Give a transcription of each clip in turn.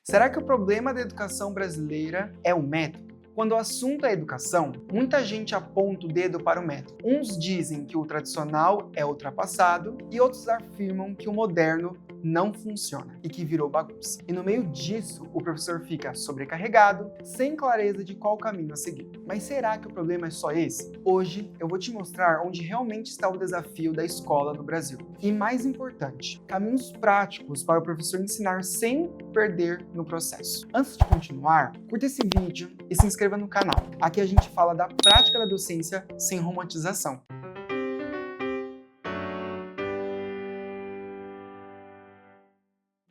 Será que o problema da educação brasileira é o método? Quando o assunto é educação, muita gente aponta o dedo para o método. Uns dizem que o tradicional é ultrapassado e outros afirmam que o moderno não funciona e que virou bagunça. E no meio disso, o professor fica sobrecarregado, sem clareza de qual caminho a seguir. Mas será que o problema é só esse? Hoje eu vou te mostrar onde realmente está o desafio da escola no Brasil. E mais importante, caminhos práticos para o professor ensinar sem perder no processo. Antes de continuar, curta esse vídeo e se inscreva no canal. Aqui a gente fala da prática da docência sem romantização.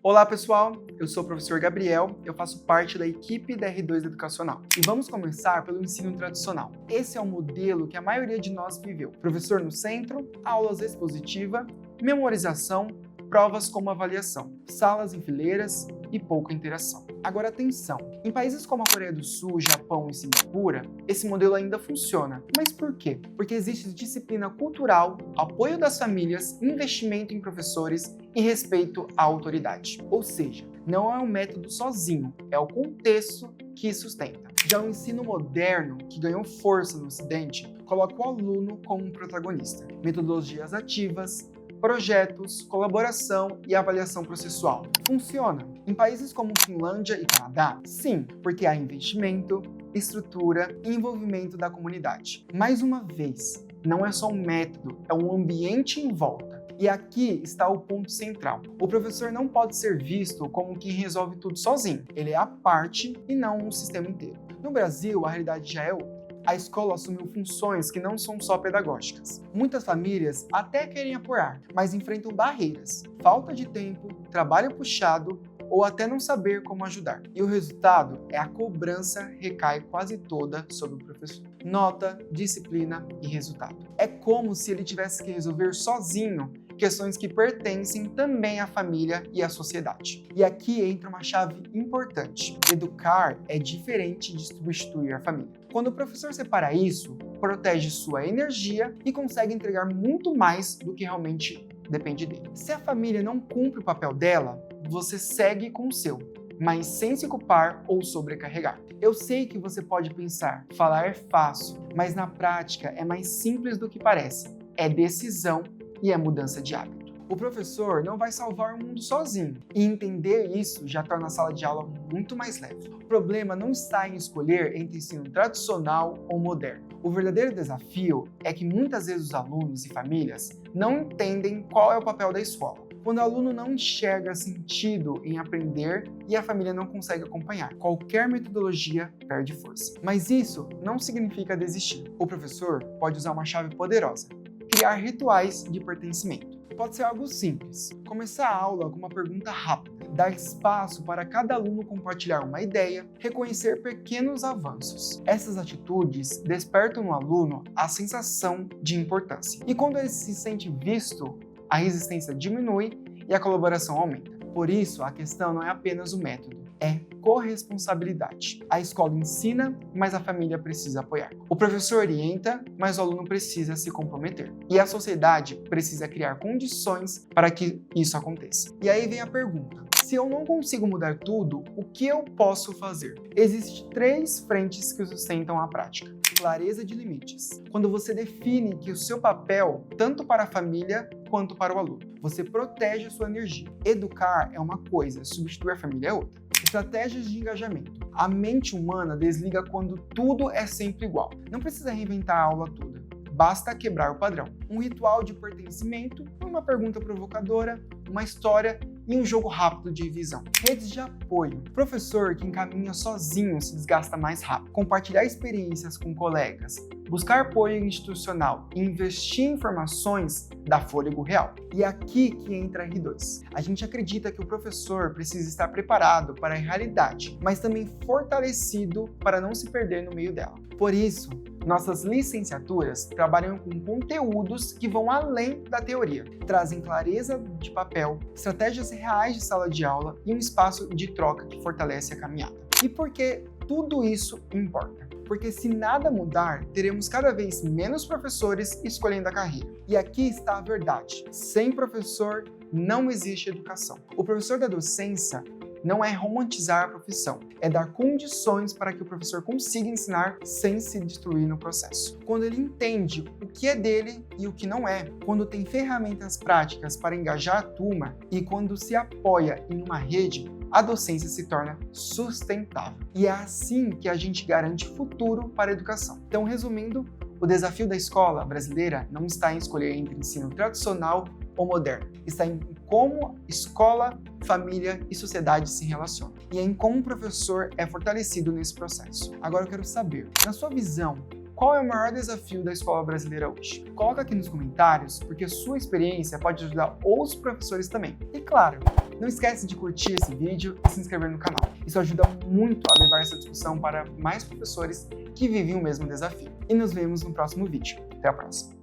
Olá pessoal, eu sou o professor Gabriel, eu faço parte da equipe da R2 Educacional. E vamos começar pelo ensino tradicional. Esse é o modelo que a maioria de nós viveu. Professor no centro, aulas expositiva, memorização, provas como avaliação, salas em fileiras e pouca interação. Agora atenção, em países como a Coreia do Sul, Japão e Singapura, esse modelo ainda funciona. Mas por quê? Porque existe disciplina cultural, apoio das famílias, investimento em professores e respeito à autoridade. Ou seja, não é um método sozinho, é o contexto que sustenta. Já o ensino moderno, que ganhou força no Ocidente, coloca o aluno como um protagonista. Metodologias ativas, projetos, colaboração e avaliação processual. Funciona. Em países como Finlândia e Canadá, sim, porque há investimento, estrutura e envolvimento da comunidade. Mais uma vez, não é só um método, é um ambiente em volta. E aqui está o ponto central. O professor não pode ser visto como quem resolve tudo sozinho. Ele é a parte e não um sistema inteiro. No Brasil, a realidade já é outra. A escola assumiu funções que não são só pedagógicas. Muitas famílias até querem apoiar, mas enfrentam barreiras, falta de tempo, trabalho puxado ou até não saber como ajudar. E o resultado é a cobrança recai quase toda sobre o professor. Nota, disciplina e resultado. É como se ele tivesse que resolver sozinho questões que pertencem também à família e à sociedade. E aqui entra uma chave importante. Educar é diferente de substituir a família. Quando o professor separa isso, protege sua energia e consegue entregar muito mais do que realmente depende dele. Se a família não cumpre o papel dela, você segue com o seu, mas sem se culpar ou sobrecarregar. Eu sei que você pode pensar, falar é fácil, mas na prática é mais simples do que parece. É decisão e é mudança de hábito. O professor não vai salvar o mundo sozinho, e entender isso já torna a sala de aula muito mais leve. O problema não está em escolher entre ensino tradicional ou moderno. O verdadeiro desafio é que muitas vezes os alunos e famílias não entendem qual é o papel da escola. Quando o aluno não enxerga sentido em aprender e a família não consegue acompanhar, qualquer metodologia perde força. Mas isso não significa desistir. O professor pode usar uma chave poderosa: criar rituais de pertencimento. Pode ser algo simples. Começar a aula com uma pergunta rápida, dar espaço para cada aluno compartilhar uma ideia, reconhecer pequenos avanços. Essas atitudes despertam no aluno a sensação de importância. E quando ele se sente visto, a resistência diminui e a colaboração aumenta. Por isso, a questão não é apenas o método, é corresponsabilidade. A escola ensina, mas a família precisa apoiar. O professor orienta, mas o aluno precisa se comprometer. E a sociedade precisa criar condições para que isso aconteça. E aí vem a pergunta: se eu não consigo mudar tudo, o que eu posso fazer? Existem 3 frentes que sustentam a prática. Clareza de limites. Quando você define que o seu papel, tanto para a família quanto para o aluno, você protege a sua energia. Educar é uma coisa, substituir a família é outra. Estratégias de engajamento. A mente humana desliga quando tudo é sempre igual. Não precisa reinventar a aula toda, basta quebrar o padrão. Um ritual de pertencimento, uma pergunta provocadora, uma história e um jogo rápido de visão. Redes de apoio. Professor que encaminha sozinho se desgasta mais rápido. Compartilhar experiências com colegas, buscar apoio institucional e investir em informações dá fôlego real. E é aqui que entra a R2. A gente acredita que o professor precisa estar preparado para a realidade, mas também fortalecido para não se perder no meio dela. Por isso, nossas licenciaturas trabalham com conteúdos que vão além da teoria, trazem clareza de papel, estratégias reais de sala de aula e um espaço de troca que fortalece a caminhada. E por que tudo isso importa? Porque se nada mudar, teremos cada vez menos professores escolhendo a carreira. E aqui está a verdade: sem professor não existe educação. O professor da docência não é romantizar a profissão, é dar condições para que o professor consiga ensinar sem se destruir no processo. Quando ele entende o que é dele e o que não é, quando tem ferramentas práticas para engajar a turma e quando se apoia em uma rede, a docência se torna sustentável. E é assim que a gente garante futuro para a educação. Então, resumindo, o desafio da escola brasileira não está em escolher entre ensino tradicional ou moderno, está em como escola, família e sociedade se relacionam, e em como o professor é fortalecido nesse processo. Agora eu quero saber, na sua visão, qual é o maior desafio da escola brasileira hoje? Coloca aqui nos comentários, porque a sua experiência pode ajudar outros professores também. E claro, não esquece de curtir esse vídeo e se inscrever no canal. Isso ajuda muito a levar essa discussão para mais professores que vivem o mesmo desafio. E nos vemos no próximo vídeo. Até a próxima!